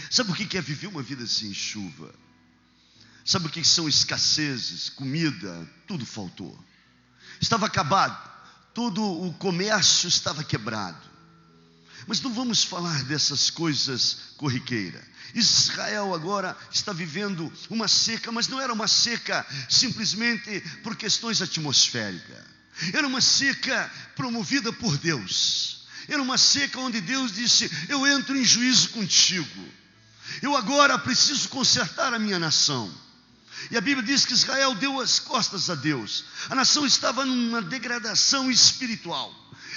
Sabe o que é viver uma vida sem chuva? Sabe o que são escassezes, comida? Tudo faltou. Estava acabado, todo o comércio estava quebrado. Mas não vamos falar dessas coisas corriqueiras. Israel agora está vivendo uma seca, mas não era uma seca simplesmente por questões atmosféricas. Era uma seca promovida por Deus. Era uma seca onde Deus disse: eu entro em juízo contigo. Eu agora preciso consertar a minha nação. E a Bíblia diz que Israel deu as costas a Deus. A nação estava numa degradação espiritual.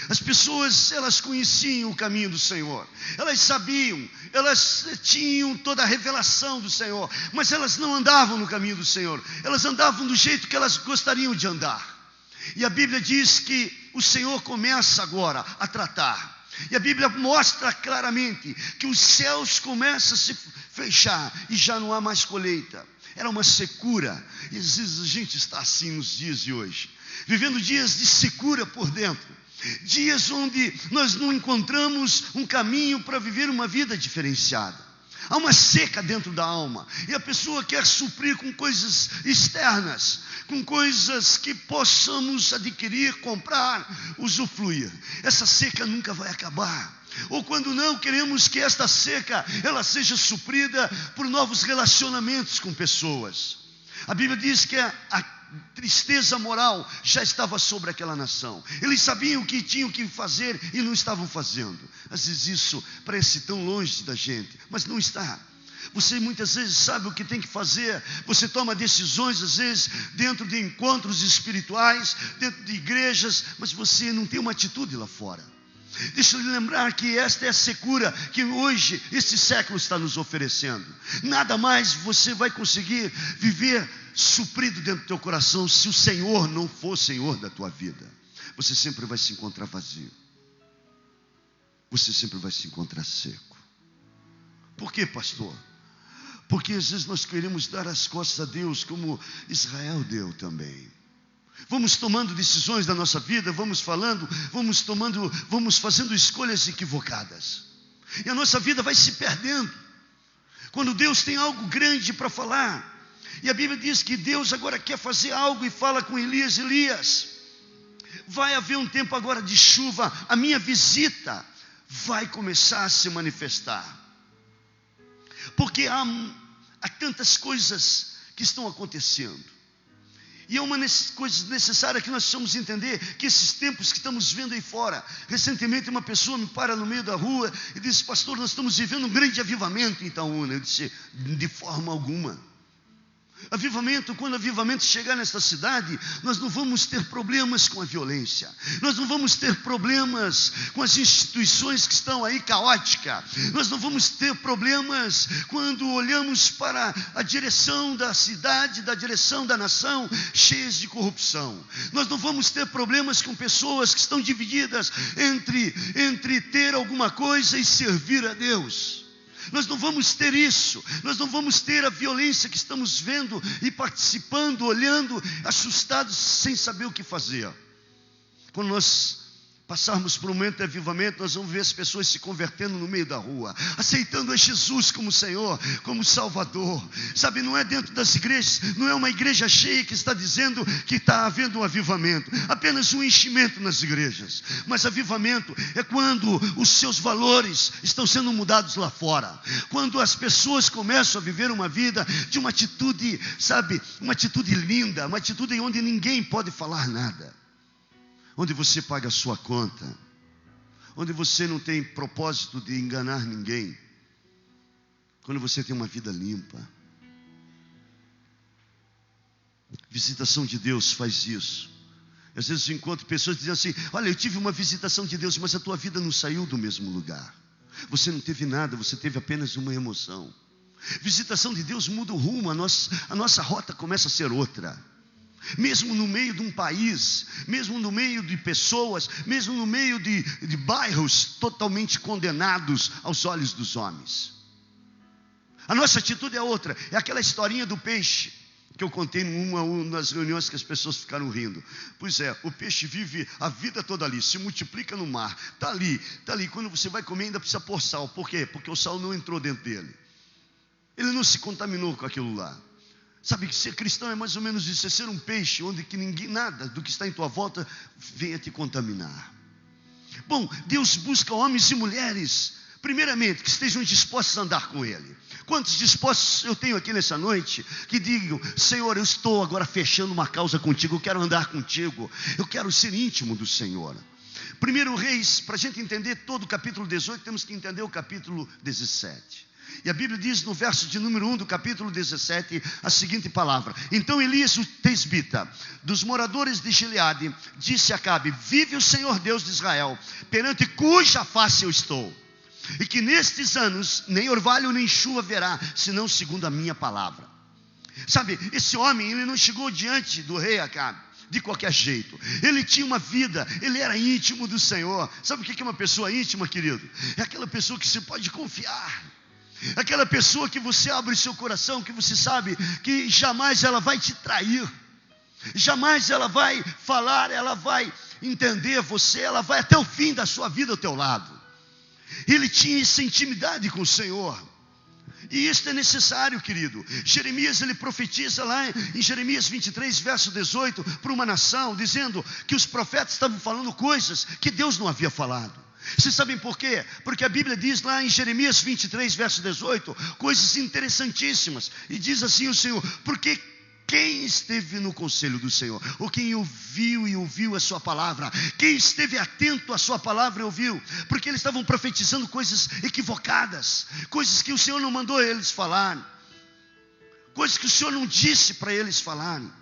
As pessoas, elas conheciam o caminho do Senhor, elas sabiam, elas tinham toda a revelação do Senhor, mas elas não andavam no caminho do Senhor, elas andavam do jeito que elas gostariam de andar. E a Bíblia diz que o Senhor começa agora a tratar, e a Bíblia mostra claramente que os céus começam a se fechar e já não há mais colheita. Era uma secura, e às vezes a gente está assim nos dias de hoje, vivendo dias de secura por dentro. Dias onde nós não encontramos um caminho para viver uma vida diferenciada. Há uma seca dentro da alma, e a pessoa quer suprir com coisas externas, com coisas que possamos adquirir, comprar, usufruir. Essa seca nunca vai acabar. Ou quando não, queremos que esta seca ela seja suprida por novos relacionamentos com pessoas. A Bíblia diz que a tristeza moral já estava sobre aquela nação. Eles sabiam o que tinham que fazer e não estavam fazendo. Às vezes isso parece tão longe da gente, mas não está. Você muitas vezes sabe o que tem que fazer. Você toma decisões às vezes dentro de encontros espirituais, dentro de igrejas, mas você não tem uma atitude lá fora. Deixa eu lhe lembrar que esta é a secura que hoje este século está nos oferecendo. Nada mais você vai conseguir viver suprido dentro do teu coração se o Senhor não for Senhor da tua vida. Você sempre vai se encontrar vazio. Você sempre vai se encontrar seco. Por quê, pastor? Porque às vezes nós queremos dar as costas a Deus como Israel deu também. Vamos tomando decisões da nossa vida, vamos fazendo escolhas equivocadas. E a nossa vida vai se perdendo. Quando Deus tem algo grande para falar. E a Bíblia diz que Deus agora quer fazer algo e fala com Elias: Elias, vai haver um tempo agora de chuva, a minha visita vai começar a se manifestar. Porque há tantas coisas que estão acontecendo. E é uma coisa necessária que nós precisamos entender, que esses tempos que estamos vendo aí fora. Recentemente uma pessoa me para no meio da rua e disse: pastor, nós estamos vivendo um grande avivamento em Itaúna. Eu disse: de forma alguma. Avivamento, quando avivamento chegar nesta cidade, nós não vamos ter problemas com a violência, nós não vamos ter problemas com as instituições que estão aí caóticas, nós não vamos ter problemas quando olhamos para a direção da cidade, da direção da nação, cheias de corrupção. Nós não vamos ter problemas com pessoas que estão divididas entre ter alguma coisa e servir a Deus. Nós não vamos ter isso, nós não vamos ter a violência que estamos vendo e participando, olhando, assustados, sem saber o que fazer. Quando nós passarmos por um momento de avivamento, nós vamos ver as pessoas se convertendo no meio da rua, aceitando a Jesus como Senhor, como Salvador. Sabe, não é dentro das igrejas, não é uma igreja cheia que está dizendo que está havendo um avivamento, apenas um enchimento nas igrejas. Mas avivamento é quando os seus valores estão sendo mudados lá fora, quando as pessoas começam a viver uma vida de uma atitude, sabe, uma atitude linda, uma atitude onde ninguém pode falar nada, onde você paga a sua conta, onde você não tem propósito de enganar ninguém, quando você tem uma vida limpa. Visitação de Deus faz isso. Às vezes eu encontro pessoas dizendo assim: olha, eu tive uma visitação de Deus, mas a tua vida não saiu do mesmo lugar. Você não teve nada, você teve apenas uma emoção. Visitação de Deus muda o rumo, a nossa rota começa a ser outra. Mesmo no meio de um país, mesmo no meio de pessoas, mesmo no meio de bairros totalmente condenados aos olhos dos homens. A nossa atitude é outra. É aquela historinha do peixe que eu contei nas reuniões que as pessoas ficaram rindo. Pois é, o peixe vive a vida toda ali, se multiplica no mar, está ali. Quando você vai comer ainda precisa pôr sal. Por quê? Porque o sal não entrou dentro dele. Ele não se contaminou com aquilo lá. Sabe que ser cristão é mais ou menos isso, é ser um peixe onde que ninguém, nada do que está em tua volta venha te contaminar. Bom, Deus busca homens e mulheres, primeiramente, que estejam dispostos a andar com Ele. Quantos dispostos eu tenho aqui nessa noite, que digam: Senhor, eu estou agora fechando uma causa contigo, eu quero andar contigo, eu quero ser íntimo do Senhor. 1 Reis, para a gente entender todo o capítulo 18, temos que entender o capítulo 17. E a Bíblia diz no verso de número 1 do capítulo 17 a seguinte palavra: Então Elias, o tesbita, dos moradores de Gileade, disse a Acabe: Vive o Senhor Deus de Israel, perante cuja face eu estou, e que nestes anos nem orvalho nem chuva haverá, senão segundo a minha palavra. Sabe, esse homem, ele não chegou diante do rei Acabe de qualquer jeito. Ele tinha uma vida, ele era íntimo do Senhor. Sabe o que é uma pessoa íntima, querido? É aquela pessoa que você pode confiar, aquela pessoa que você abre seu coração, que você sabe que jamais ela vai te trair, jamais ela vai falar, ela vai entender você, ela vai até o fim da sua vida ao teu lado. Ele tinha essa intimidade com o Senhor. E isso é necessário, querido. Jeremias, ele profetiza lá em Jeremias 23, verso 18, para uma nação, dizendo que os profetas estavam falando coisas que Deus não havia falado. Vocês sabem por quê? Porque a Bíblia diz lá em Jeremias 23, verso 18, coisas interessantíssimas. E diz assim o Senhor: porque quem esteve no conselho do Senhor, ou quem ouviu a sua palavra, quem esteve atento à sua palavra e ouviu, porque eles estavam profetizando coisas equivocadas, coisas que o Senhor não mandou eles falar, coisas que o Senhor não disse para eles falarem.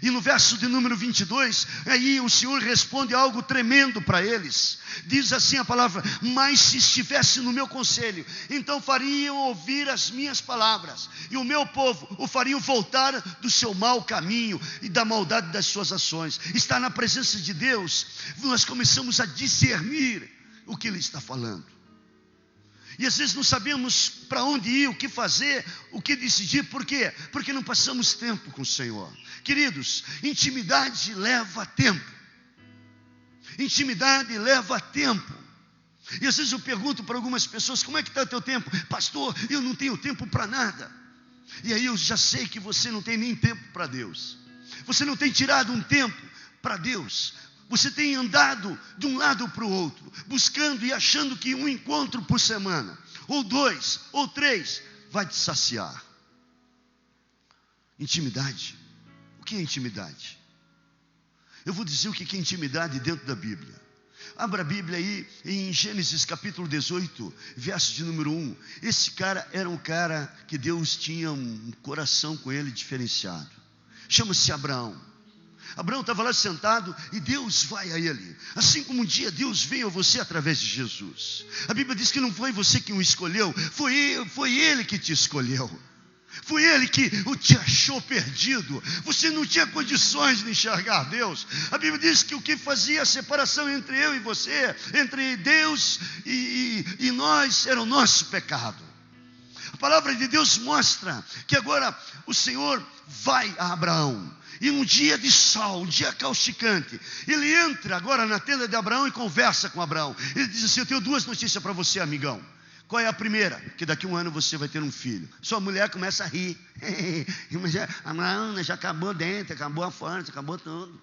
E no verso de número 22, aí o Senhor responde algo tremendo para eles. Diz assim a palavra: mas se estivesse no meu conselho, então fariam ouvir as minhas palavras, e o meu povo o fariam voltar do seu mau caminho e da maldade das suas ações. Está na presença de Deus, nós começamos a discernir o que Ele está falando. E às vezes não sabemos para onde ir, o que fazer, o que decidir. Por quê? Porque não passamos tempo com o Senhor. Queridos, intimidade leva tempo. Intimidade leva tempo. E às vezes eu pergunto para algumas pessoas: como é que está o teu tempo? Pastor, eu não tenho tempo para nada. E aí eu já sei que você não tem nem tempo para Deus. Você não tem tirado um tempo para Deus. Você tem andado de um lado para o outro, buscando e achando que um encontro por semana, ou 2, ou 3, vai te saciar. Intimidade. O que é intimidade? Eu vou dizer o que é intimidade dentro da Bíblia. Abra a Bíblia aí em Gênesis capítulo 18, verso de número 1. Esse cara era um cara que Deus tinha um coração com ele diferenciado. Chama-se Abraão. Abraão estava lá sentado e Deus vai a ele. Assim como um dia Deus veio a você através de Jesus. A Bíblia diz que não foi você que o escolheu, foi Ele que te escolheu. Foi Ele que o te achou perdido. Você não tinha condições de enxergar Deus. A Bíblia diz que o que fazia a separação entre eu e você, entre Deus e nós, era o nosso pecado. A palavra de Deus mostra que agora o Senhor vai a Abraão. E num dia de sol, um dia causticante, ele entra agora na tenda de Abraão e conversa com Abraão. Ele diz assim: eu tenho 2 notícias para você, amigão. Qual é a primeira? Que daqui a 1 ano você vai ter um filho. Sua mulher começa a rir. Abraão, já acabou o dente, acabou a força, acabou tudo.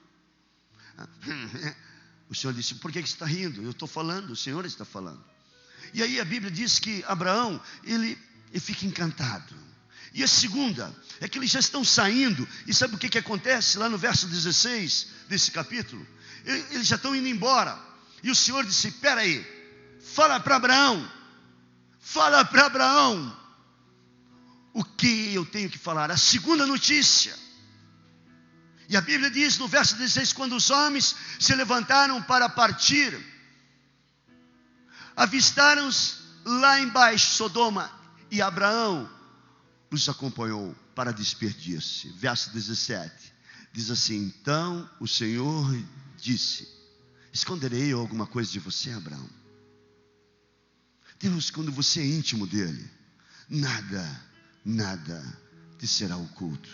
O Senhor disse: por que você está rindo? Eu estou falando, o Senhor está falando. E aí a Bíblia diz que Abraão, ele fica encantado. E a segunda é que eles já estão saindo. E sabe o que acontece lá no verso 16 desse capítulo? Eles já estão indo embora. E o Senhor disse: espera aí, fala para Abraão o que eu tenho que falar. A segunda notícia. E a Bíblia diz no verso 16: quando os homens se levantaram para partir, avistaram-os lá embaixo Sodoma, e Abraão os acompanhou para despedir-se. Verso 17 diz assim: então o Senhor disse: esconderei eu alguma coisa de você, Abraão? Deus, quando você é íntimo dele, nada te será oculto.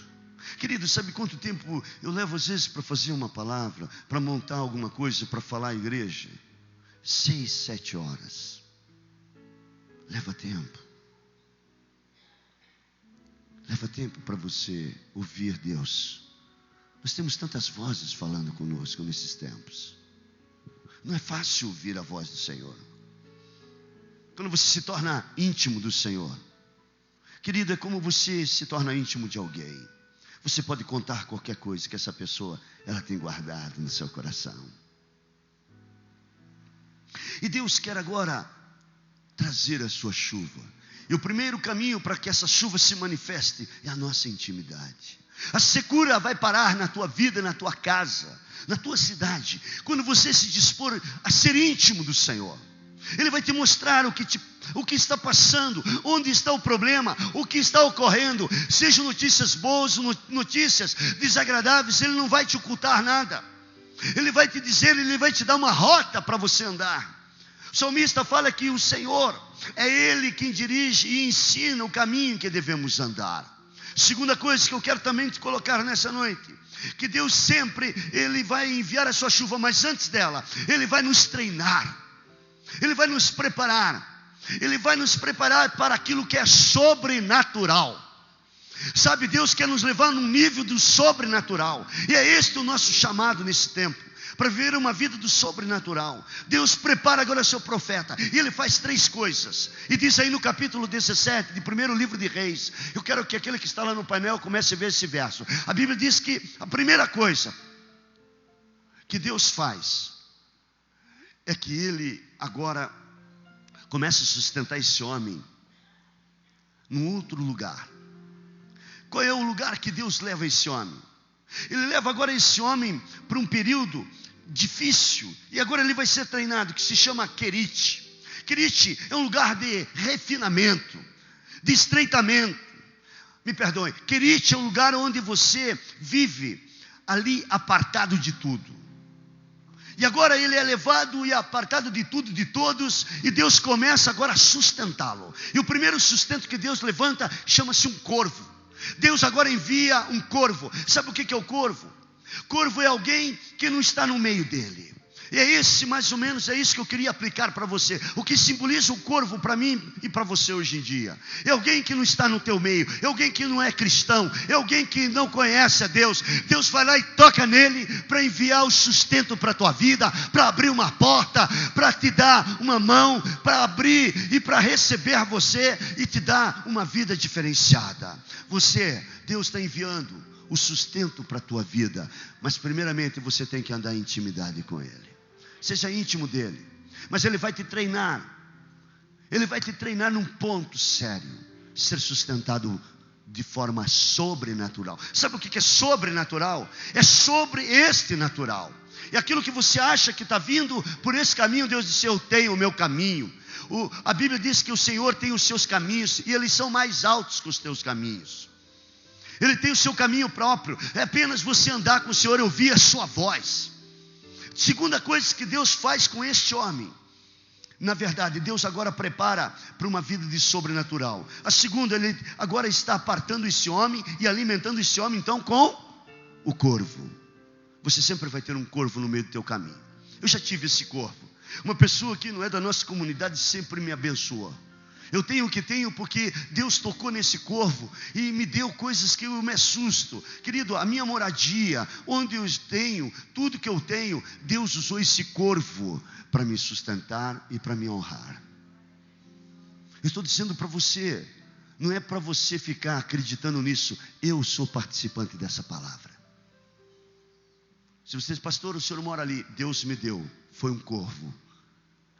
Querido, sabe quanto tempo eu levo às vezes para fazer uma palavra, para montar alguma coisa, para falar à igreja? 6, 7 horas. Leva tempo. Leva tempo para você ouvir Deus. Nós temos tantas vozes falando conosco nesses tempos. Não é fácil ouvir a voz do Senhor. Quando você se torna íntimo do Senhor, querido, é como você se torna íntimo de alguém. Você pode contar qualquer coisa que essa pessoa ela tem guardado no seu coração. E Deus quer agora trazer a sua chuva. E o primeiro caminho para que essa chuva se manifeste é a nossa intimidade. A secura vai parar na tua vida, na tua casa, na tua cidade, quando você se dispor a ser íntimo do Senhor. Ele vai te mostrar o que está passando, onde está o problema, o que está ocorrendo. Sejam notícias boas, notícias desagradáveis, Ele não vai te ocultar nada. Ele vai te dizer, Ele vai te dar uma rota para você andar. O salmista fala que o Senhor é Ele quem dirige e ensina o caminho que devemos andar. Segunda coisa que eu quero também te colocar nessa noite, que Deus sempre, Ele vai enviar a sua chuva, mas antes dela, Ele vai nos treinar, Ele vai nos preparar, Ele vai nos preparar para aquilo que é sobrenatural. Sabe, Deus quer nos levar num nível do sobrenatural, e é este o nosso chamado nesse tempo, para viver uma vida do sobrenatural. Deus prepara agora seu profeta, e ele faz 3 coisas, e diz aí no capítulo 17, de primeiro livro de Reis. Eu quero que aquele que está lá no painel comece a ver esse verso. A Bíblia diz que a primeira coisa que Deus faz, é que ele agora começa a sustentar esse homem num outro lugar. Qual é o lugar que Deus leva esse homem? Ele leva agora esse homem para um período difícil, e agora ele vai ser treinado, que se chama Querite. Querite é um lugar de refinamento, de estreitamento. Me perdoe, Querite é um lugar onde você vive ali apartado de tudo. E agora ele é levado e apartado de tudo, de todos, e Deus começa agora a sustentá-lo. E o primeiro sustento que Deus levanta chama-se um corvo. Deus agora envia um corvo. Sabe o que é o corvo? Corvo é alguém que não está no meio dele. E é esse, mais ou menos, é isso que eu queria aplicar para você. O que simboliza o corvo para mim e para você hoje em dia? É alguém que não está no teu meio, é alguém que não é cristão, é alguém que não conhece a Deus. Deus vai lá e toca nele para enviar o sustento para a tua vida, para abrir uma porta, para te dar uma mão, para abrir e para receber você e te dar uma vida diferenciada. Deus está enviando o sustento para a tua vida, mas primeiramente você tem que andar em intimidade com Ele. Seja íntimo dele, mas Ele vai te treinar. Ele vai te treinar num ponto sério, ser sustentado de forma sobrenatural. Sabe o que é sobrenatural? É sobre este natural. E aquilo que você acha que está vindo por esse caminho, Deus disse: eu tenho o meu caminho. A Bíblia diz que o Senhor tem os seus caminhos, e eles são mais altos que os teus caminhos. Ele tem o seu caminho próprio. É apenas você andar com o Senhor e ouvir a sua voz. Segunda coisa que Deus faz com este homem, na verdade, Deus agora prepara para uma vida de sobrenatural. A segunda, Ele agora está apartando esse homem e alimentando esse homem então com o corvo. Você sempre vai ter um corvo no meio do teu caminho. Eu já tive esse corvo. Uma pessoa que não é da nossa comunidade sempre me abençoou. Eu tenho o que tenho porque Deus tocou nesse corvo e me deu coisas que eu me assusto. Querido, a minha moradia, onde eu tenho, tudo que eu tenho, Deus usou esse corvo para me sustentar e para me honrar. Eu estou dizendo para você, não é para você ficar acreditando nisso. Eu sou participante dessa palavra. Se você diz: pastor, o senhor mora ali, Deus me deu, foi um corvo.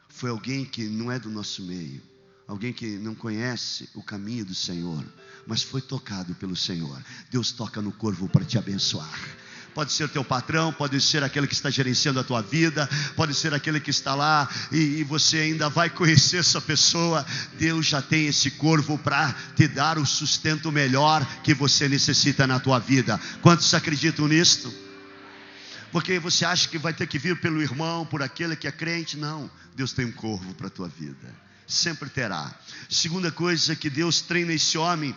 Foi alguém que não é do nosso meio. Alguém que não conhece o caminho do Senhor, mas foi tocado pelo Senhor. Deus toca no corvo para te abençoar. Pode ser teu patrão, pode ser aquele que está gerenciando a tua vida, pode ser aquele que está lá e você ainda vai conhecer essa pessoa. Deus já tem esse corvo para te dar o sustento melhor que você necessita na tua vida. Quantos acreditam nisto? Porque você acha que vai ter que vir pelo irmão, por aquele que é crente? Não, Deus tem um corvo para a tua vida. Sempre terá. Segunda coisa que Deus treina esse homem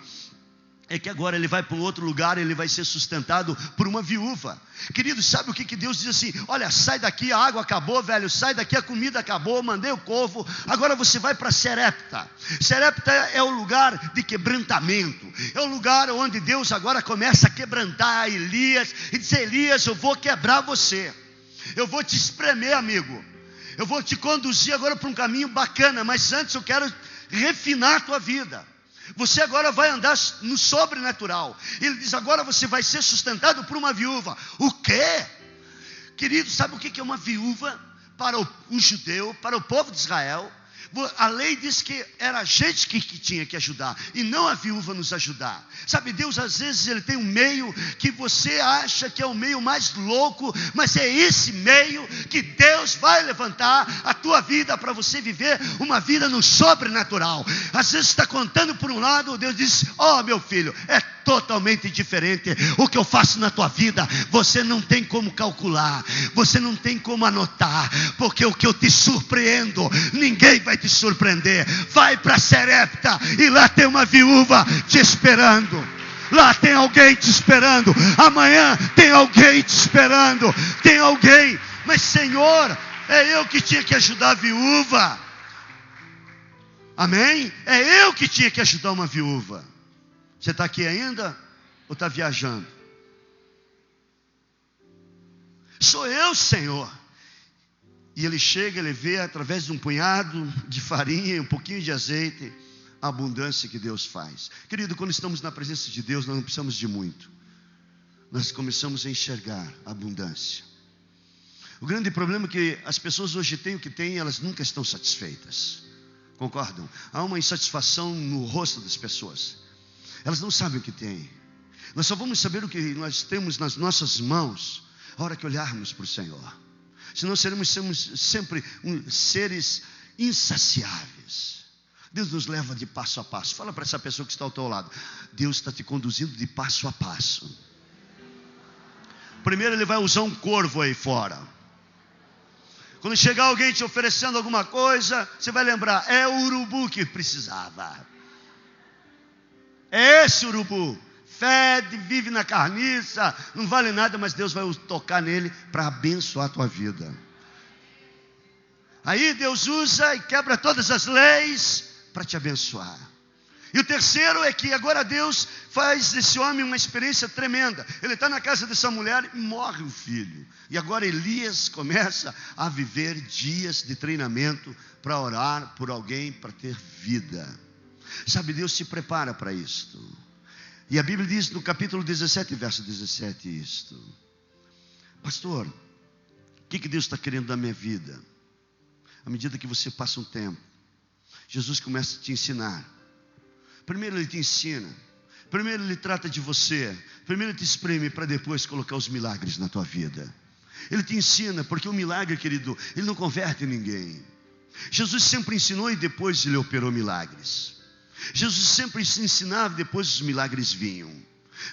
é que agora ele vai para um outro lugar, ele vai ser sustentado por uma viúva. Queridos, sabe o que Deus diz assim? Olha, sai daqui, a água acabou, velho, sai daqui, a comida acabou, mandei o corvo, agora você vai para Serepta. Serepta é o lugar de quebrantamento, é o lugar onde Deus agora começa a quebrantar Elias, e diz: Elias, eu vou quebrar você, eu vou te espremer, amigo, eu vou te conduzir agora para um caminho bacana, mas antes eu quero refinar a tua vida. Você agora vai andar no sobrenatural. Ele diz: agora você vai ser sustentado por uma viúva. O quê? Querido, sabe o que é uma viúva para o judeu, para o povo de Israel? A lei diz que era a gente que tinha que ajudar, e não a viúva nos ajudar. Sabe, Deus às vezes ele tem um meio que você acha que é o meio mais louco, mas é esse meio que Deus vai levantar a tua vida para você viver uma vida no sobrenatural. Às vezes está contando por um lado, Deus diz: ó, meu filho, é totalmente diferente. O que eu faço na tua vida, você não tem como calcular, você não tem como anotar, porque o que eu te surpreendo, ninguém vai te surpreender. Vai para Serepta, e lá tem uma viúva te esperando. Lá tem alguém te esperando. Amanhã tem alguém te esperando. Tem alguém. Mas Senhor, é eu que tinha que ajudar a viúva. Amém? É eu que tinha que ajudar uma viúva. Você está aqui ainda? Ou está viajando? Sou eu, Senhor. E ele chega, ele vê através de um punhado de farinha e um pouquinho de azeite a abundância que Deus faz. Querido, quando estamos na presença de Deus, nós não precisamos de muito. Nós começamos a enxergar a abundância. O grande problema é que as pessoas hoje têm o que têm, elas nunca estão satisfeitas. Concordam? Há uma insatisfação no rosto das pessoas. Elas não sabem o que têm. Nós só vamos saber o que nós temos nas nossas mãos a hora que olharmos para o Senhor. Senão seremos sempre seres insaciáveis. Deus nos leva de passo a passo. Fala para essa pessoa que está ao teu lado: Deus está te conduzindo de passo a passo. Primeiro ele vai usar um corvo aí fora. Quando chegar alguém te oferecendo alguma coisa, você vai lembrar: é o urubu que precisava. É esse urubu. Fede, vive na carniça, não vale nada, mas Deus vai tocar nele para abençoar a tua vida. Aí Deus usa e quebra todas as leis para te abençoar. E o terceiro é que agora Deus faz desse homem uma experiência tremenda. Ele está na casa dessa mulher e morre o filho. E agora Elias começa a viver dias de treinamento para orar por alguém para ter vida. Sabe, Deus se prepara para isto. E a Bíblia diz no capítulo 17, verso 17 isto: pastor, o que Deus está querendo da minha vida? À medida que você passa um tempo, Jesus começa a te ensinar. Primeiro ele te ensina, primeiro ele trata de você, primeiro ele te espreme para depois colocar os milagres na tua vida. Ele te ensina, porque o milagre, querido, ele não converte ninguém. Jesus sempre ensinou e depois ele operou milagres. Jesus sempre se ensinava, depois os milagres vinham.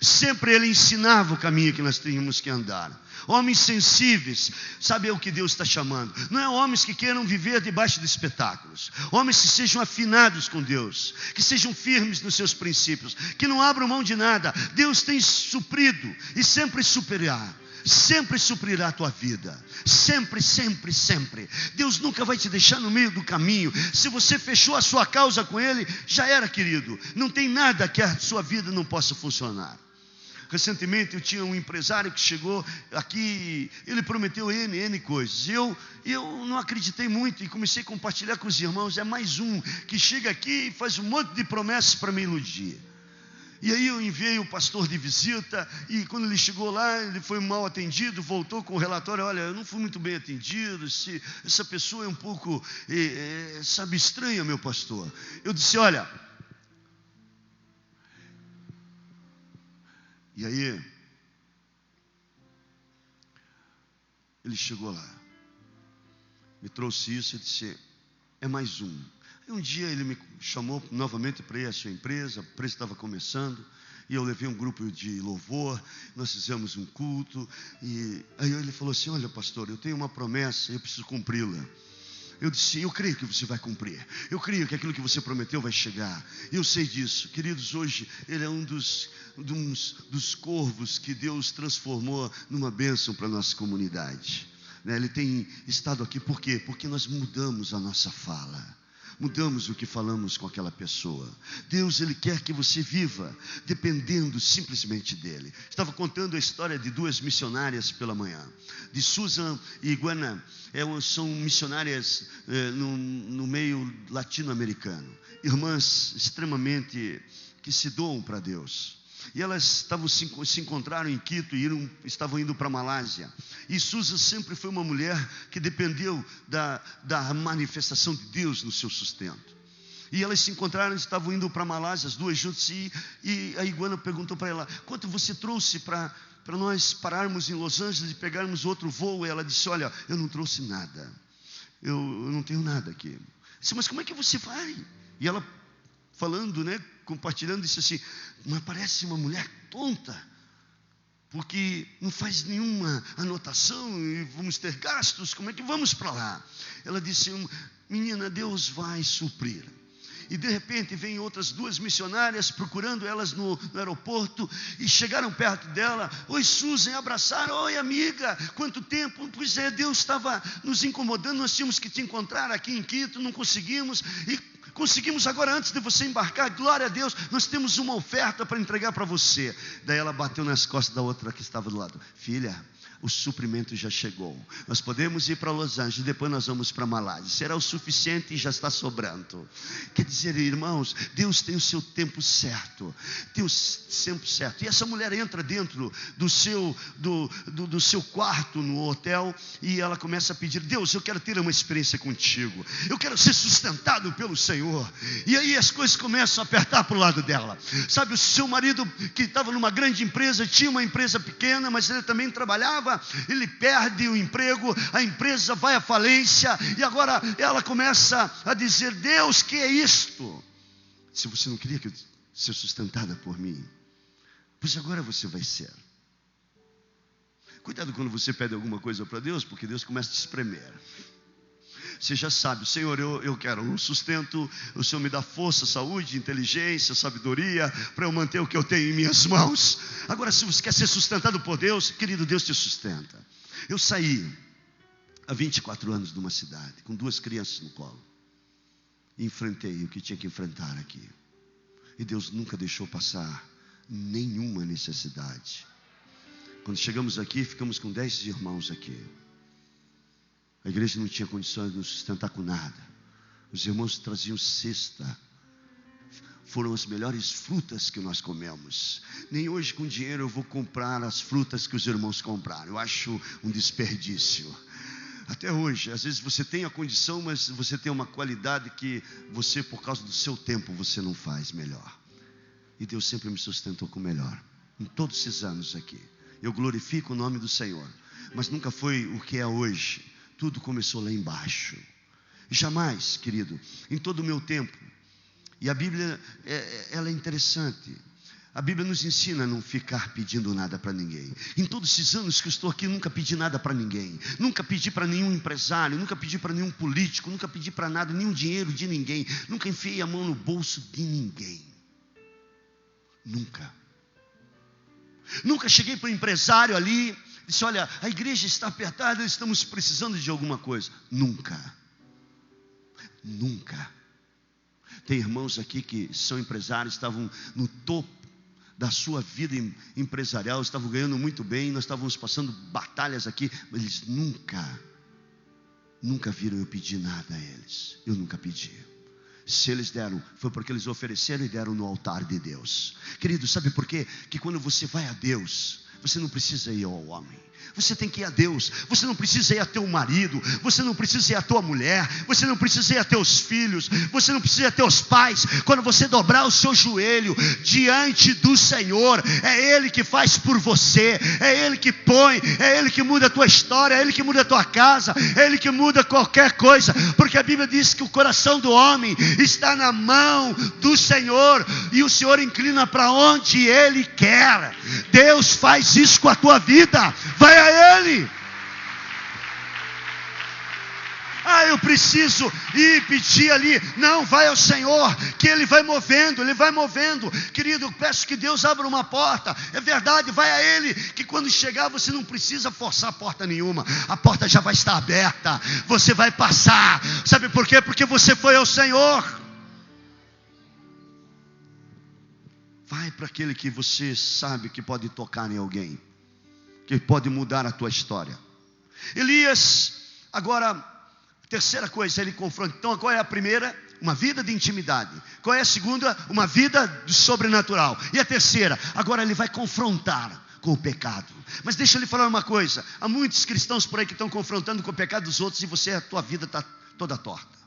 Sempre ele ensinava o caminho que nós tínhamos que andar. Homens sensíveis, sabe o que Deus está chamando? Não é homens que queiram viver debaixo de espetáculos. Homens que sejam afinados com Deus, que sejam firmes nos seus princípios, que não abram mão de nada. Deus tem suprido e sempre suprirá. Sempre suprirá a tua vida. Sempre, sempre, sempre. Deus nunca vai te deixar no meio do caminho. Se você fechou a sua causa com Ele, já era, querido. Não tem nada que a sua vida não possa funcionar. Recentemente eu tinha um empresário que chegou aqui, ele prometeu N coisas. Eu não acreditei muito e comecei a compartilhar com os irmãos. É mais um que chega aqui e faz um monte de promessas para me iludir. E aí eu enviei o pastor de visita, e quando ele chegou lá, ele foi mal atendido, voltou com o relatório: olha, eu não fui muito bem atendido, essa pessoa é um pouco, sabe, estranha, meu pastor. Eu disse: olha, e aí, ele chegou lá, me trouxe isso e disse: é mais um. Um dia ele me chamou novamente para ir à sua empresa, a empresa estava começando, e eu levei um grupo de louvor, nós fizemos um culto, e aí ele falou assim: olha, pastor, eu tenho uma promessa, eu preciso cumpri-la. Eu disse, eu creio que você vai cumprir. Eu creio que aquilo que você prometeu vai chegar. Eu sei disso. Queridos, hoje ele é um dos corvos que Deus transformou numa bênção para a nossa comunidade. Ele tem estado aqui, por quê? Porque nós mudamos a nossa fala. Mudamos o que falamos com aquela pessoa. Deus, Ele quer que você viva dependendo simplesmente dEle. Estava contando a história de 2 missionárias pela manhã. De Susan e Iguana. São missionárias no meio latino-americano. Irmãs extremamente que se doam para Deus. E elas se encontraram em Quito e estavam indo para a Malásia. E Susan sempre foi uma mulher que dependeu da manifestação de Deus no seu sustento. E elas se encontraram, estavam indo para a Malásia, as duas juntas. E a Iguana perguntou para ela, quanto você trouxe para nós pararmos em Los Angeles e pegarmos outro voo? E ela disse, olha, eu não trouxe nada. Eu não tenho nada aqui. Eu disse, mas como é que você vai? E ela falando, compartilhando, disse assim, mas parece uma mulher tonta, porque não faz nenhuma anotação e vamos ter gastos, como é que vamos para lá? Ela disse, menina, Deus vai suprir. E de repente vem outras 2 missionárias procurando elas no aeroporto e chegaram perto dela. Oi, Susan, abraçaram. Oi, amiga, quanto tempo? Pois é, Deus estava nos incomodando, nós tínhamos que te encontrar aqui em Quito, não conseguimos. E conseguimos agora antes de você embarcar, glória a Deus, nós temos uma oferta para entregar para você. Daí ela bateu nas costas da outra que estava do lado. Filha, o suprimento já chegou. Nós podemos ir para Los Angeles, depois nós vamos para Malásia. Será o suficiente e já está sobrando. Quer dizer, irmãos, Deus tem o seu tempo certo. Tem o tempo certo. E essa mulher entra dentro do seu quarto no hotel e ela começa a pedir, Deus, eu quero ter uma experiência contigo. Eu quero ser sustentado pelo Senhor. E aí as coisas começam a apertar para o lado dela. Sabe, o seu marido que estava numa grande empresa, tinha uma empresa pequena, mas ele também trabalhava. Ele perde o emprego, a empresa vai à falência, e agora ela começa a dizer, Deus, que é isto? Se você não queria ser sustentada por mim, pois agora você vai ser. Cuidado quando você pede alguma coisa para Deus, porque Deus começa a te espremer. Você já sabe, Senhor, eu quero um sustento, o Senhor me dá força, saúde, inteligência, sabedoria, para eu manter o que eu tenho em minhas mãos. Agora, se você quer ser sustentado por Deus, querido, Deus te sustenta. Eu saí há 24 anos de uma cidade, com 2 crianças no colo, e enfrentei o que tinha que enfrentar aqui. E Deus nunca deixou passar nenhuma necessidade. Quando chegamos aqui, ficamos com 10 irmãos aqui. A igreja não tinha condições de nos sustentar com nada. Os irmãos traziam cesta. Foram as melhores frutas que nós comemos. Nem hoje com dinheiro eu vou comprar as frutas que os irmãos compraram. Eu acho um desperdício. Até hoje, às vezes você tem a condição, mas você tem uma qualidade que você, por causa do seu tempo, você não faz melhor. E Deus sempre me sustentou com o melhor. Em todos esses anos aqui. Eu glorifico o nome do Senhor. Mas nunca foi o que é hoje. Tudo começou lá embaixo. Jamais, querido, em todo o meu tempo. E a Bíblia, ela é interessante. A Bíblia nos ensina a não ficar pedindo nada para ninguém. Em todos esses anos que eu estou aqui, eu nunca pedi nada para ninguém. Nunca pedi para nenhum empresário, nunca pedi para nenhum político, nunca pedi para nada, nenhum dinheiro de ninguém. Nunca enfiei a mão no bolso de ninguém. Nunca. Nunca cheguei para o empresário ali, disse, olha, a igreja está apertada, estamos precisando de alguma coisa. Nunca. Nunca. Tem irmãos aqui que são empresários, estavam no topo da sua vida empresarial, estavam ganhando muito bem, nós estávamos passando batalhas aqui, mas eles nunca viram eu pedir nada a eles. Eu nunca pedi. Se eles deram, foi porque eles ofereceram e deram no altar de Deus. Querido, sabe por quê? Que quando você vai a Deus, você não precisa ir ao homem. Você tem que ir a Deus. Você não precisa ir a teu marido. Você não precisa ir a tua mulher. Você não precisa ir a teus filhos. Você não precisa ir a teus pais. Quando você dobrar o seu joelho diante do Senhor, é Ele que faz por você. É Ele que põe. É Ele que muda a tua história. É Ele que muda a tua casa. É Ele que muda qualquer coisa. Porque a Bíblia diz que o coração do homem está na mão do Senhor. E o Senhor inclina para onde Ele quer. Deus faz isso com a tua vida. Vai a Ele. eu preciso ir pedir ali. Não, vai ao Senhor, que Ele vai movendo, Ele vai movendo. Querido, eu peço que Deus abra uma porta. É verdade, vai a Ele, que quando chegar você não precisa forçar porta nenhuma. A porta já vai estar aberta, você vai passar. Sabe por quê? Porque você foi ao Senhor. Vai para aquele que você sabe que pode tocar em alguém, que pode mudar a tua história. Elias, agora, terceira coisa, ele confronta. Então, qual é a primeira? Uma vida de intimidade. Qual é a segunda? Uma vida do sobrenatural. E a terceira? Agora ele vai confrontar com o pecado. Mas deixa eu lhe falar uma coisa. Há muitos cristãos por aí que estão confrontando com o pecado dos outros e a tua vida está toda torta.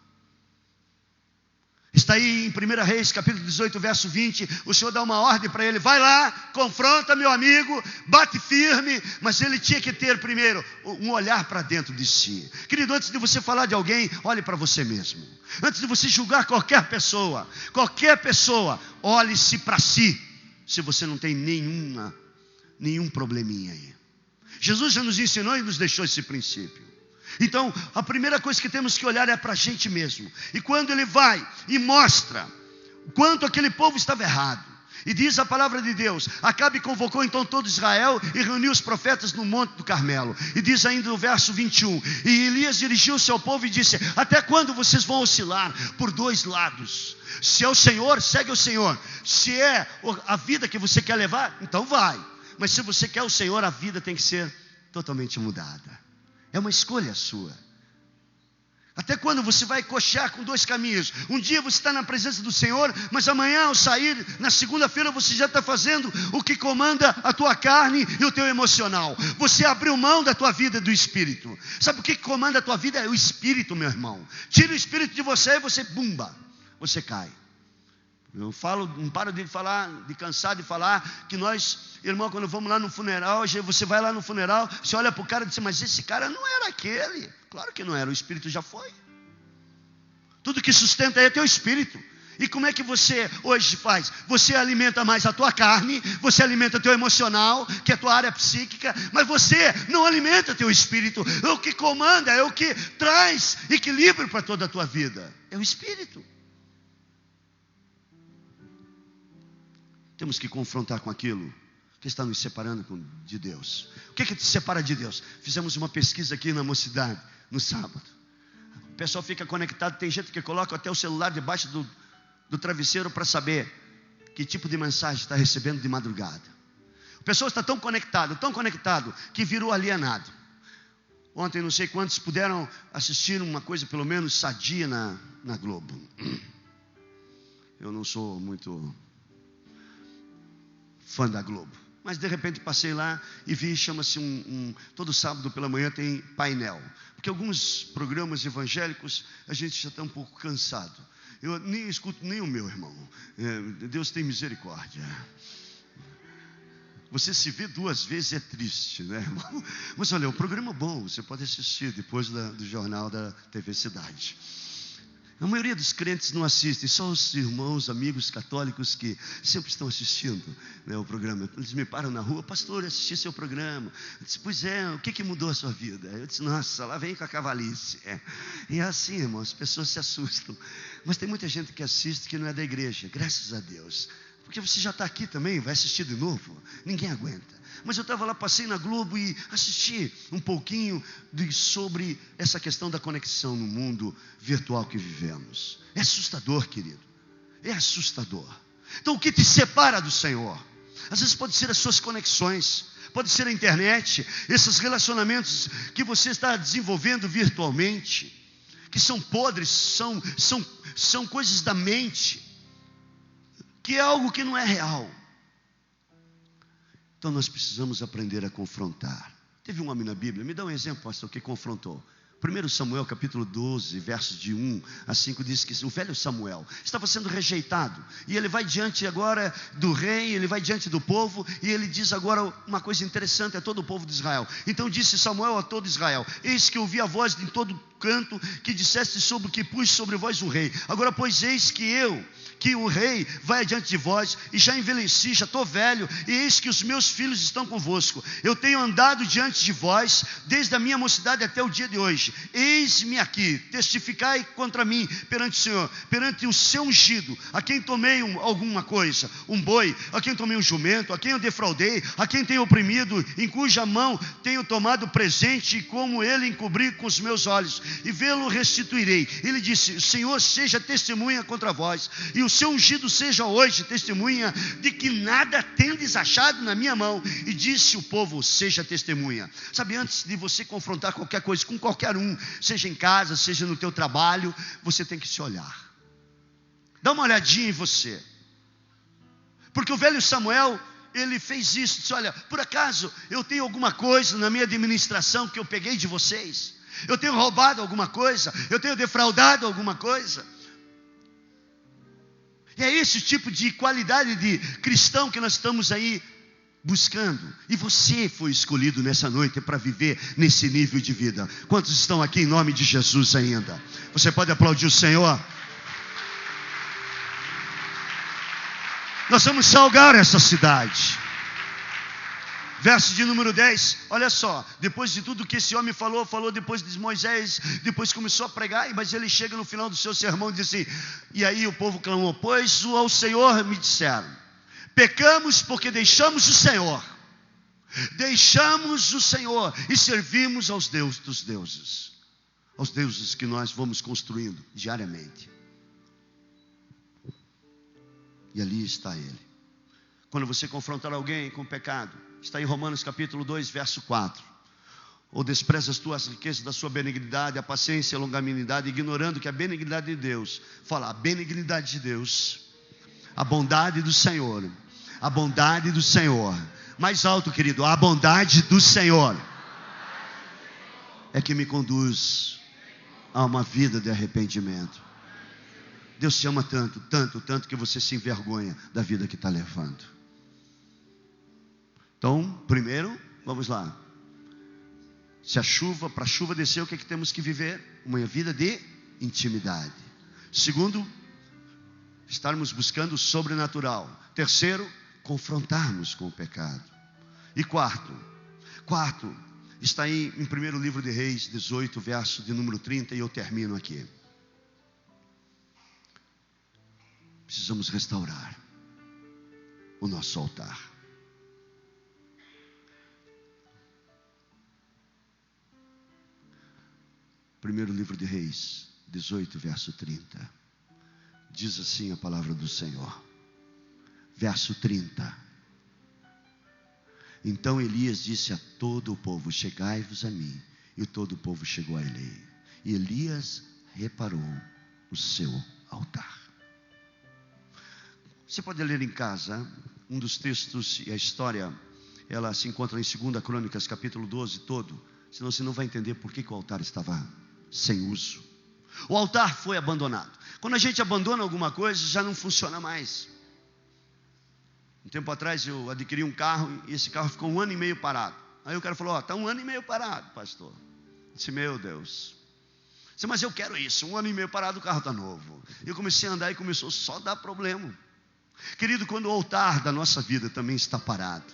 Está aí em 1 Reis, capítulo 18, verso 20, o Senhor dá uma ordem para ele, vai lá, confronta meu amigo, bate firme, mas ele tinha que ter primeiro um olhar para dentro de si. Querido, antes de você falar de alguém, olhe para você mesmo. Antes de você julgar qualquer pessoa, olhe-se para si, se você não tem nenhum probleminha aí. Jesus já nos ensinou e nos deixou esse princípio. Então, a primeira coisa que temos que olhar é para a gente mesmo. E quando ele vai e mostra o quanto aquele povo estava errado, e diz a palavra de Deus, Acabe convocou então todo Israel e reuniu os profetas no monte do Carmelo. E diz ainda no verso 21, e Elias dirigiu-se ao povo e disse, até quando vocês vão oscilar por dois lados? Se é o Senhor, segue o Senhor. Se é a vida que você quer levar, então vai. Mas se você quer o Senhor, a vida tem que ser totalmente mudada. É uma escolha sua. Até quando você vai cochear com dois caminhos? Um dia você está na presença do Senhor, mas amanhã ao sair, na segunda-feira você já está fazendo o que comanda a tua carne e o teu emocional. Você abriu mão da tua vida e do Espírito. Sabe o que comanda a tua vida? É o Espírito, meu irmão. Tira o Espírito de você e você, bumba, você cai. Eu não paro de falar, de cansar de falar, que nós, irmão, quando vamos lá no funeral, você vai lá no funeral, você olha para o cara e diz, mas esse cara não era aquele. Claro que não era, o Espírito já foi. Tudo que sustenta aí é teu Espírito. E como é que você hoje faz? Você alimenta mais a tua carne, você alimenta teu emocional, que é a tua área psíquica, mas você não alimenta teu Espírito. O que comanda, é o que traz equilíbrio para toda a tua vida. É o Espírito. Temos que confrontar com aquilo que está nos separando de Deus. O que te separa de Deus? Fizemos uma pesquisa aqui na Mocidade, no sábado. O pessoal fica conectado, tem gente que coloca até o celular debaixo do travesseiro para saber que tipo de mensagem está recebendo de madrugada. O pessoal está tão conectado, que virou alienado. Ontem não sei quantos puderam assistir uma coisa pelo menos sadia na Globo. Eu não sou muito fã da Globo, mas de repente passei lá e vi, chama-se todo sábado pela manhã tem painel, porque alguns programas evangélicos a gente já está um pouco cansado. Eu nem escuto nem o meu, irmão. Deus tem misericórdia. Você se vê duas vezes é triste, né, irmão? Mas olha, é um programa bom, você pode assistir depois do jornal da TV Cidade. A maioria dos crentes não assistem, só os irmãos, amigos católicos que sempre estão assistindo, né, o programa. Eles me param na rua, pastor, eu assisti seu programa. Eu disse, pois é, o que mudou a sua vida? Eu disse, nossa, lá vem com a cavalice. E é assim, irmão, as pessoas se assustam. Mas tem muita gente que assiste que não é da igreja, graças a Deus. Porque você já está aqui também, vai assistir de novo, ninguém aguenta. Mas eu estava lá, passei na Globo e assisti um pouquinho sobre essa questão da conexão no mundo virtual que vivemos. É assustador, querido, é assustador. Então o que te separa do Senhor? Às vezes pode ser as suas conexões, pode ser a internet, esses relacionamentos que você está desenvolvendo virtualmente, que são podres, são coisas da mente, que é algo que não é real. Então nós precisamos aprender a confrontar. Teve um homem na Bíblia, me dá um exemplo, pastor, que confrontou. 1 Samuel capítulo 12, versos de 1 a 5 diz que o velho Samuel estava sendo rejeitado. E ele vai diante agora do rei, ele vai diante do povo, e ele diz agora uma coisa interessante a todo o povo de Israel. Então disse Samuel a todo Israel, eis que ouvi a voz de todo canto, que disseste sobre o que pus sobre vós um rei. Agora pois eis que eu, que o rei vai adiante de vós, e já envelheci, já estou velho, e eis que os meus filhos estão convosco. Eu tenho andado diante de vós, desde a minha mocidade até o dia de hoje. Eis-me aqui, testificai contra mim perante o Senhor, perante o seu ungido, a quem tomei alguma coisa, um boi, a quem tomei um jumento, a quem eu defraudei, a quem tenho oprimido, em cuja mão tenho tomado presente, e como ele encobri com os meus olhos, e vê-lo restituirei. Ele disse: o Senhor seja testemunha contra vós, e o seu ungido seja hoje testemunha de que nada tendes achado na minha mão. E disse o povo: seja testemunha. Sabe, antes de você confrontar qualquer coisa com qualquer um, seja em casa, seja no teu trabalho, você tem que se olhar. Dá uma olhadinha em você. Porque o velho Samuel, ele fez isso, disse: olha, por acaso eu tenho alguma coisa na minha administração que eu peguei de vocês? Eu tenho roubado alguma coisa? Eu tenho defraudado alguma coisa? E é esse tipo de qualidade de cristão que nós estamos aí buscando. E você foi escolhido nessa noite para viver nesse nível de vida. Quantos estão aqui em nome de Jesus ainda? Você pode aplaudir o Senhor? Nós vamos salgar essa cidade. Verso de número 10, olha só, depois de tudo que esse homem falou depois de Moisés, depois começou a pregar, mas ele chega no final do seu sermão e diz assim: e aí o povo clamou: pois ao Senhor me disseram, pecamos porque deixamos o Senhor e servimos aos deuses dos deuses, aos deuses que nós vamos construindo diariamente. E ali está ele. Quando você confrontar alguém com pecado, está em Romanos capítulo 2, verso 4. Ou despreza as tuas riquezas da sua benignidade, a paciência e a longanimidade, ignorando que a benignidade de Deus, fala, a benignidade de Deus, a bondade do Senhor, mais alto, querido, a bondade do Senhor é que me conduz a uma vida de arrependimento. Deus te ama tanto, tanto, tanto, que você se envergonha da vida que está levando. Então, primeiro, vamos lá. Se para a chuva descer, o que é que temos que viver? Uma vida de intimidade. Segundo, estarmos buscando o sobrenatural. Terceiro, confrontarmos com o pecado. E quarto, está aí em 1º livro de Reis 18, verso de número 30, e eu termino aqui. Precisamos restaurar o nosso altar. Primeiro livro de Reis 18, verso 30. Diz assim a palavra do Senhor. Verso 30. Então Elias disse a todo o povo: chegai-vos a mim. E todo o povo chegou a ele. E Elias reparou o seu altar. Você pode ler em casa um dos textos, e a história ela se encontra em 2 Crônicas capítulo 12 todo. Senão você não vai entender por que o altar estava sem uso. O altar foi abandonado. Quando a gente abandona alguma coisa, já não funciona mais. Um tempo atrás eu adquiri um carro, e esse carro ficou 1 ano e meio parado. Aí o cara falou: está 1 ano e meio parado, pastor. Eu disse: meu Deus. Eu disse: mas eu quero isso, 1 ano e meio parado, o carro está novo. Eu comecei a andar e começou só a dar problema. Querido, quando o altar da nossa vida também está parado,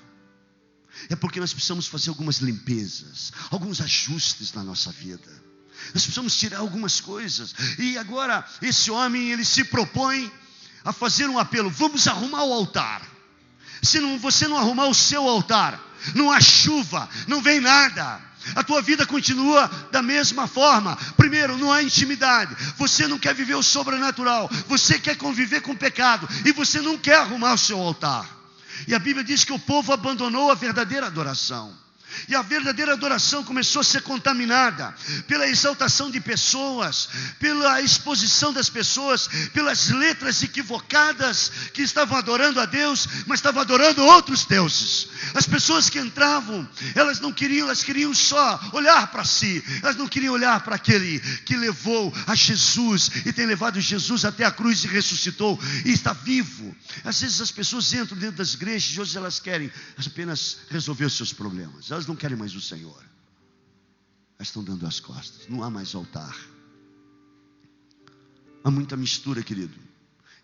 é porque nós precisamos fazer algumas limpezas, alguns ajustes na nossa vida. Nós precisamos tirar algumas coisas. E agora esse homem, ele se propõe a fazer um apelo: vamos arrumar o altar. Se você não arrumar o seu altar, não há chuva, não vem nada. A tua vida continua da mesma forma. Primeiro, não há intimidade. Você não quer viver o sobrenatural. Você quer conviver com o pecado. E você não quer arrumar o seu altar. E a Bíblia diz que o povo abandonou a verdadeira adoração. E a verdadeira adoração começou a ser contaminada pela exaltação de pessoas, pela exposição das pessoas, pelas letras equivocadas que estavam adorando a Deus, mas estavam adorando outros deuses. As pessoas que entravam, elas queriam só olhar para si, elas não queriam olhar para aquele que levou a Jesus e tem levado Jesus até a cruz e ressuscitou e está vivo. Às vezes as pessoas entram dentro das igrejas e hoje elas querem apenas resolver os seus problemas. Elas não querem mais o Senhor. Elas estão dando as costas. Não há mais altar. Há muita mistura, querido.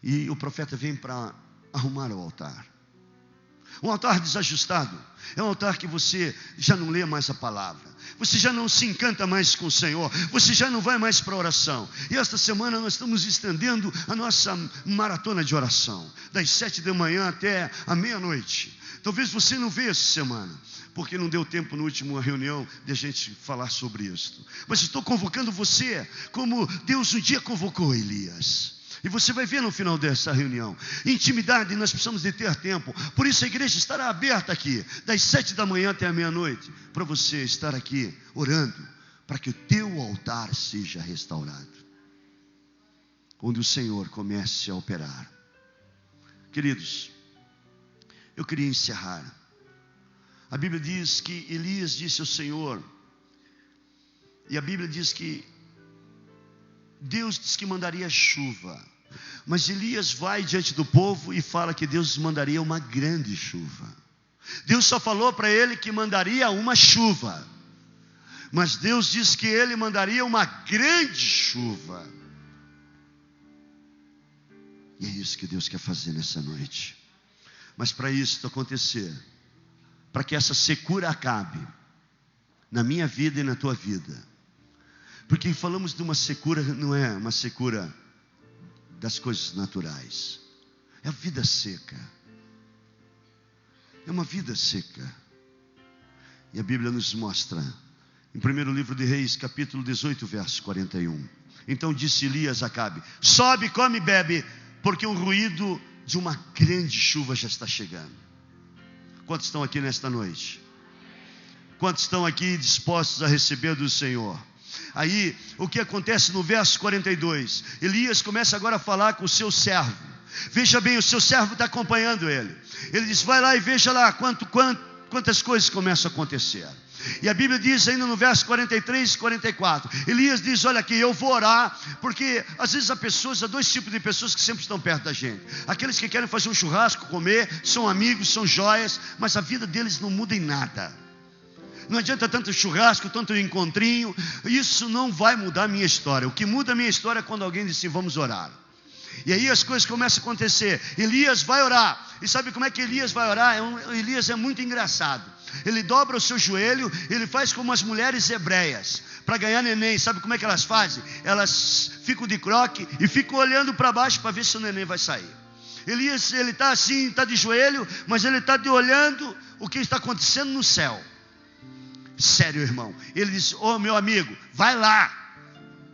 E o profeta vem para arrumar o altar. Um altar desajustado é um altar que você já não lê mais a palavra, você já não se encanta mais com o Senhor, você já não vai mais para a oração. E esta semana nós estamos estendendo a nossa maratona de oração, das 7 da manhã até a meia-noite. Talvez você não veja essa semana, porque não deu tempo na última reunião de a gente falar sobre isso. Mas estou convocando você, como Deus um dia convocou Elias. E você vai ver no final dessa reunião, intimidade, nós precisamos de ter tempo. Por isso a igreja estará aberta aqui, das 7 da manhã até a meia-noite, para você estar aqui orando, para que o teu altar seja restaurado, onde o Senhor comece a operar. Queridos, eu queria encerrar. A Bíblia diz que Elias disse ao Senhor, e a Bíblia diz que Deus disse que mandaria chuva, mas Elias vai diante do povo e fala que Deus mandaria uma grande chuva. Deus só falou para ele que mandaria uma chuva, mas Deus disse que ele mandaria uma grande chuva. E é isso que Deus quer fazer nessa noite. Mas para isso acontecer, para que essa secura acabe na minha vida e na tua vida, porque falamos de uma secura, não é uma secura das coisas naturais, é a vida seca, é uma vida seca. E a Bíblia nos mostra, em 1º livro de Reis, capítulo 18, verso 41. Então disse Elias a Acabe: sobe, come e bebe, porque o ruído de uma grande chuva já está chegando. Quantos estão aqui nesta noite? Quantos estão aqui dispostos a receber do Senhor? Aí, o que acontece no verso 42? Elias começa agora a falar com o seu servo. Veja bem, o seu servo está acompanhando ele. Ele diz: vai lá e veja lá quantas coisas começam a acontecer. E a Bíblia diz ainda no verso 43 e 44, Elias diz: olha aqui, eu vou orar, porque às vezes há dois tipos de pessoas que sempre estão perto da gente. Aqueles que querem fazer um churrasco, comer, são amigos, são joias, mas a vida deles não muda em nada. Não adianta tanto churrasco, tanto encontrinho, isso não vai mudar a minha história. O que muda a minha história é quando alguém diz assim: vamos orar. E aí as coisas começam a acontecer. Elias vai orar. E sabe como é que Elias vai orar? Elias é muito engraçado. Ele dobra o seu joelho, ele faz como as mulheres hebreias, para ganhar neném. Sabe como é que elas fazem? Elas ficam de croque e ficam olhando para baixo para ver se o neném vai sair. Elias, ele está assim, está de joelho, mas ele está olhando o que está acontecendo no céu. Sério, irmão. Ele disse: ô meu amigo, vai lá.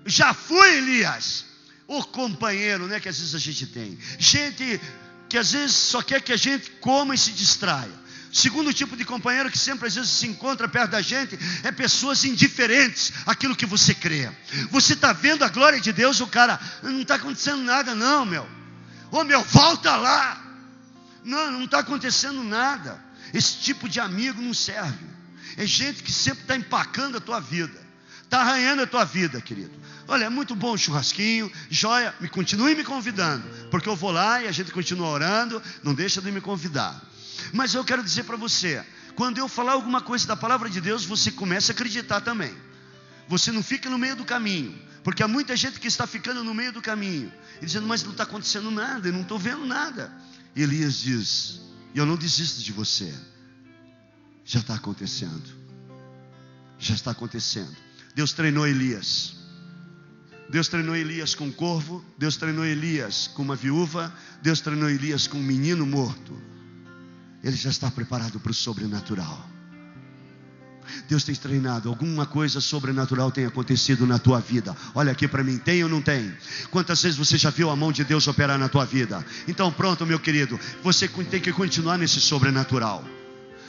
Já fui, Elias. O companheiro, né, que às vezes a gente tem. Gente que às vezes só quer que a gente coma e se distraia. Segundo tipo de companheiro que sempre às vezes se encontra perto da gente é pessoas indiferentes àquilo que você crê. Você está vendo a glória de Deus, o cara: não está acontecendo nada não, meu. Ô meu, volta lá. Não está acontecendo nada. Esse tipo de amigo não serve. É gente que sempre está empacando a tua vida, está arranhando a tua vida, querido. Olha, é muito bom o churrasquinho, joia, continue me convidando, porque eu vou lá e a gente continua orando, não deixa de me convidar. Mas eu quero dizer para você, quando eu falar alguma coisa da palavra de Deus, você começa a acreditar também. Você não fica no meio do caminho, porque há muita gente que está ficando no meio do caminho, e dizendo: mas não está acontecendo nada, eu não estou vendo nada. E Elias diz: eu não desisto de você. Já está acontecendo. Já está acontecendo. Deus treinou Elias. Deus treinou Elias com um corvo. Deus treinou Elias com uma viúva. Deus treinou Elias com um menino morto. Ele já está preparado para o sobrenatural. Deus tem treinado. Alguma coisa sobrenatural tem acontecido na tua vida. Olha aqui para mim, tem ou não tem? Quantas vezes você já viu a mão de Deus operar na tua vida? Então pronto, meu querido, você tem que continuar nesse sobrenatural.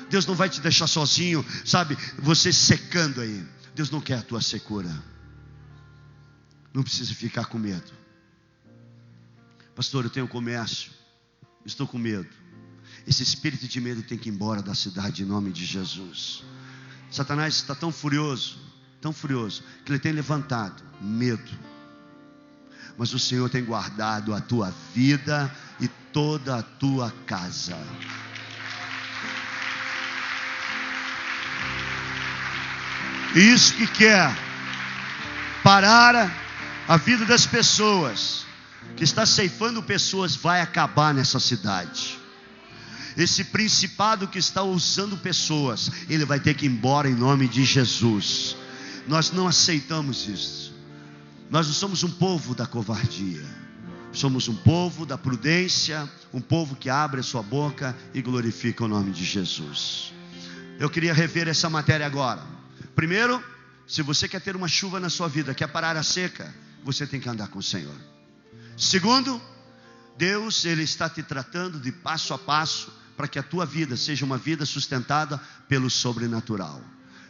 Deus não vai te deixar sozinho, sabe, você secando aí. Deus não quer a tua secura. Não precisa ficar com medo. Pastor, eu tenho comércio, estou com medo. Esse espírito de medo tem que ir embora da cidade em nome de Jesus. Satanás está tão furioso, que ele tem levantado medo. Mas o Senhor tem guardado a tua vida e toda a tua casa. Isso que quer parar a vida das pessoas que está ceifando pessoas vai acabar nessa cidade. Esse principado que está usando pessoas, ele vai ter que ir embora em nome de Jesus. Nós não aceitamos isso. Nós não somos um povo da covardia. Somos um povo da prudência, um povo que abre a sua boca e glorifica o nome de Jesus. Eu queria rever essa matéria agora. Primeiro, se você quer ter uma chuva na sua vida, quer parar a seca, você tem que andar com o Senhor. Segundo, Deus, Ele está te tratando de passo a passo para que a tua vida seja uma vida sustentada pelo sobrenatural.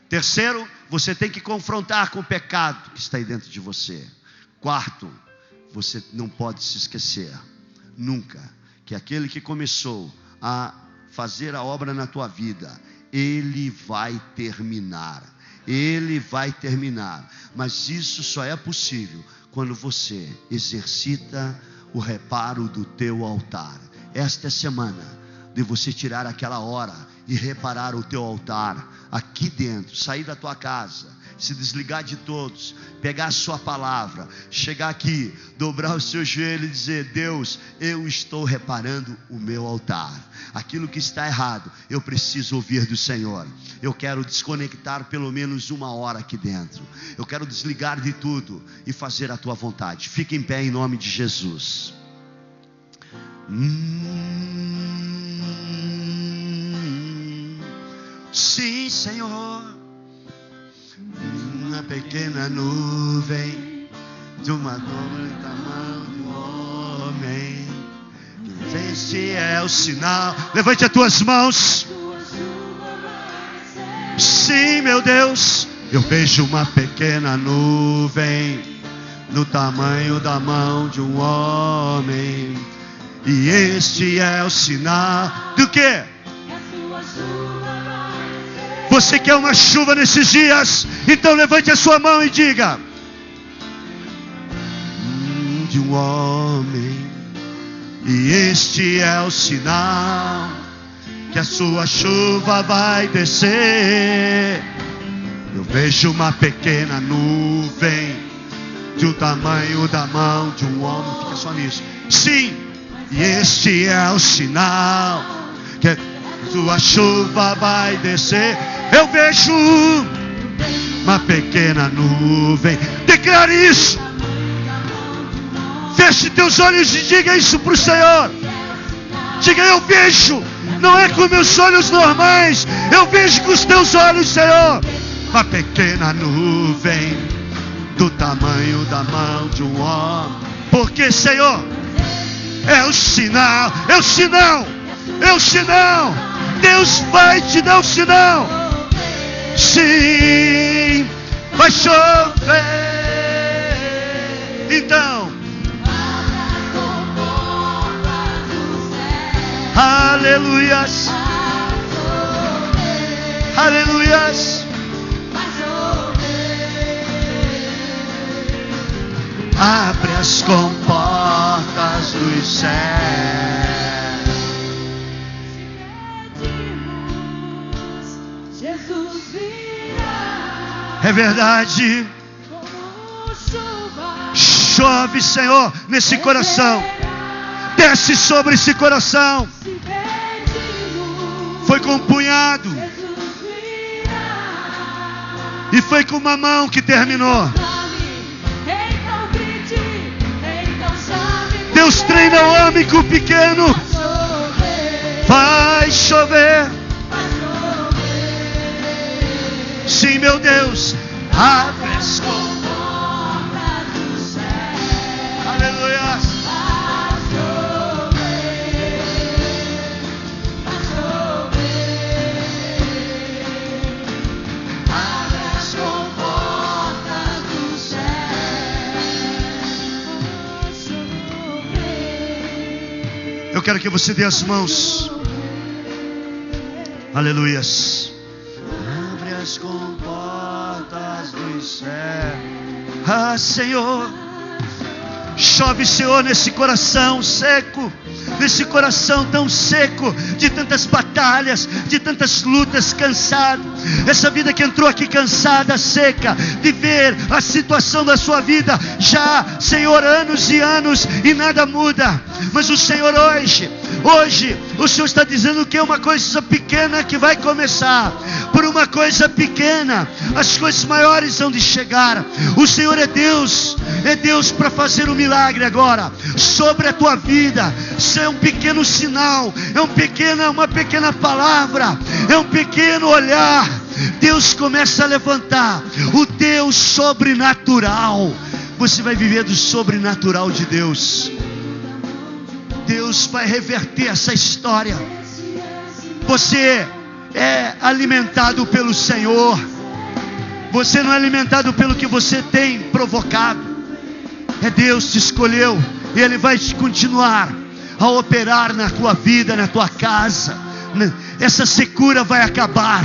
Terceiro, você tem que confrontar com o pecado que está aí dentro de você. Quarto, você não pode se esquecer nunca que aquele que começou a fazer a obra na tua vida, Ele vai terminar. Ele vai terminar. Mas isso só é possível quando você exercita o reparo do teu altar. Esta é semana de você tirar aquela hora e reparar o teu altar aqui dentro, sair da tua casa, se desligar de todos, pegar a sua palavra, chegar aqui, dobrar o seu joelho e dizer: Deus, eu estou reparando o meu altar. Aquilo que está errado, eu preciso ouvir do Senhor. Eu quero desconectar pelo menos uma hora aqui dentro. Eu quero desligar de tudo e fazer a tua vontade. Fique em pé em nome de Jesus. Sim, Senhor. Uma pequena nuvem de uma nuvem do tamanho de um homem. Esse é o sinal. Levante as tuas mãos. Sim, meu Deus. Eu vejo uma pequena nuvem no tamanho da mão de um homem. E este é o sinal do quê? Você quer uma chuva nesses dias? Então levante a sua mão e diga: de um homem. E este é o sinal que a sua chuva vai descer. Eu vejo uma pequena nuvem do tamanho da mão de um homem. Fica só nisso. Sim, e este é o sinal que a sua chuva vai descer. Eu vejo uma pequena nuvem. Declare isso. Feche teus olhos e diga isso para o Senhor. Diga: eu vejo. Não é com meus olhos normais. Eu vejo com os teus olhos, Senhor. Uma pequena nuvem do tamanho da mão de um homem. Porque, Senhor, é o sinal. É o sinal. É o sinal. Deus vai te dar o sinal. Sim, vai chover. Então, aleluias, aleluias. Abre as comportas dos céus. É verdade. Chove, Senhor, nesse coração. Desce sobre esse coração. Foi com um punhado e foi com uma mão que terminou. Deus treina o homem com o pequeno. Vai chover. Sim, meu Deus. Abre as comportas do céu. Aleluia. Abre as comportas do céu. Eu quero que você dê as mãos. Aleluias. As comportas dos céus. Ah, Senhor, chove, Senhor, nesse coração seco. nesse coração tão seco, de tantas batalhas, de tantas lutas, cansado. Essa vida que entrou aqui cansada, seca, de ver a situação da sua vida já, Senhor, anos e anos e nada muda. Mas o Senhor hoje o Senhor está dizendo que é uma coisa pequena que vai começar. Por uma coisa pequena, as coisas maiores vão de chegar. O Senhor é Deus para fazer um milagre agora sobre a tua vida. Isso é um pequeno sinal, uma pequena palavra, é um pequeno olhar. Deus começa a levantar o Deus sobrenatural. Você vai viver do sobrenatural de Deus. Deus vai reverter essa história. Você é alimentado pelo Senhor. Você não é alimentado pelo que você tem provocado. É Deus te escolheu e Ele vai continuar a operar na tua vida, na tua casa. Essa secura vai acabar.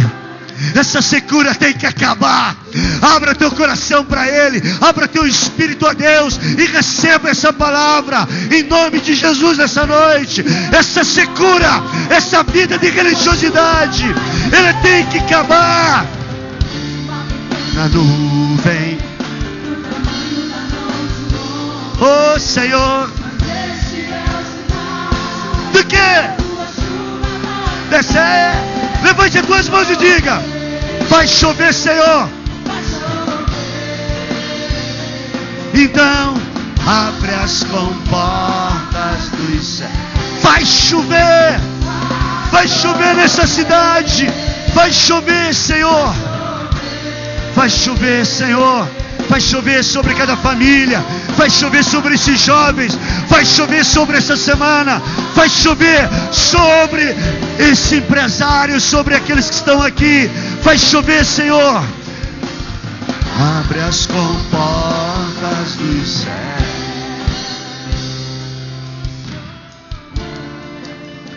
Essa secura tem que acabar. Abra teu coração para Ele, abra teu espírito a Deus e receba essa palavra em nome de Jesus essa noite. Essa secura, essa vida de religiosidade, ela tem que acabar. Na nuvem, oh Senhor, do que? Descer. Levante as duas mãos e diga: vai chover, Senhor. Então abre as comportas dos céus. Vai chover nessa cidade. Vai chover, Senhor. Vai chover, Senhor. Vai chover sobre cada família. Vai chover sobre esses jovens. Vai chover sobre essa semana. Vai chover sobre esse empresário, sobre aqueles que estão aqui. Vai chover, Senhor. Abre as comportas dos céus.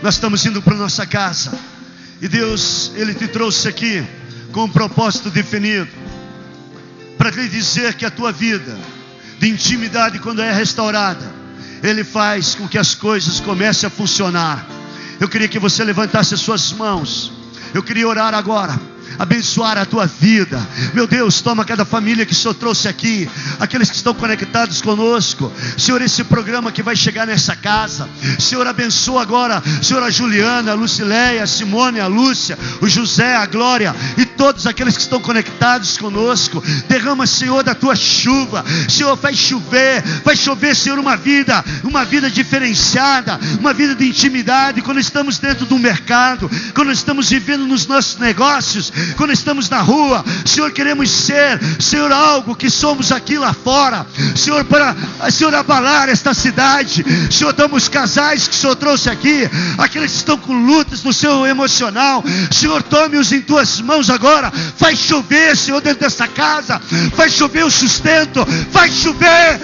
Nós estamos indo para nossa casa. E Deus, Ele te trouxe aqui com um propósito definido, para lhe dizer que a tua vida de intimidade, quando é restaurada, Ele faz com que as coisas comecem a funcionar. Eu queria que você levantasse as suas mãos. Eu queria orar agora, abençoar a tua vida. Meu Deus, toma cada família que o Senhor trouxe aqui, aqueles que estão conectados conosco. Senhor, esse programa que vai chegar nessa casa, Senhor, abençoa agora, Senhor, a Juliana, a Lucileia, a Simone, a Lúcia, o José, a Glória e todos aqueles que estão conectados conosco. Derrama, Senhor, da tua chuva. Senhor, vai chover, Senhor, uma vida diferenciada, uma vida de intimidade. Quando estamos dentro do mercado, quando estamos vivendo nos nossos negócios, quando estamos na rua, Senhor, queremos ser, Senhor, algo que somos aqui lá fora, Senhor, para, Senhor, abalar esta cidade. Senhor, estamos casais que o Senhor trouxe aqui, aqueles que estão com lutas no seu emocional, Senhor, tome-os em tuas mãos agora. Vai chover, Senhor, dentro dessa casa, vai chover o sustento, vai chover,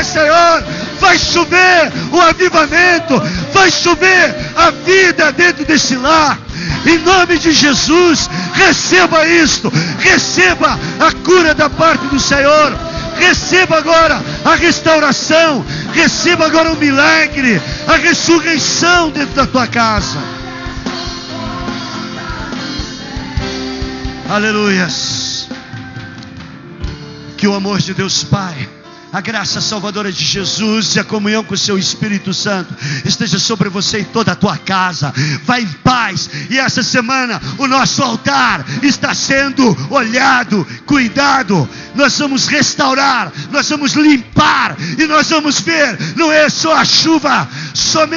Senhor, vai chover o avivamento, vai chover a vida dentro desse lar. Em nome de Jesus, receba isto, receba a cura da parte do Senhor, receba agora a restauração, receba agora o milagre, a ressurreição dentro da tua casa. Aleluias. Que o amor de Deus Pai, a graça salvadora de Jesus e a comunhão com o seu Espírito Santo esteja sobre você e toda a tua casa. Vai em paz. E essa semana o nosso altar está sendo olhado, cuidado. Nós vamos restaurar, nós vamos limpar e nós vamos ver, não é só a chuva, somente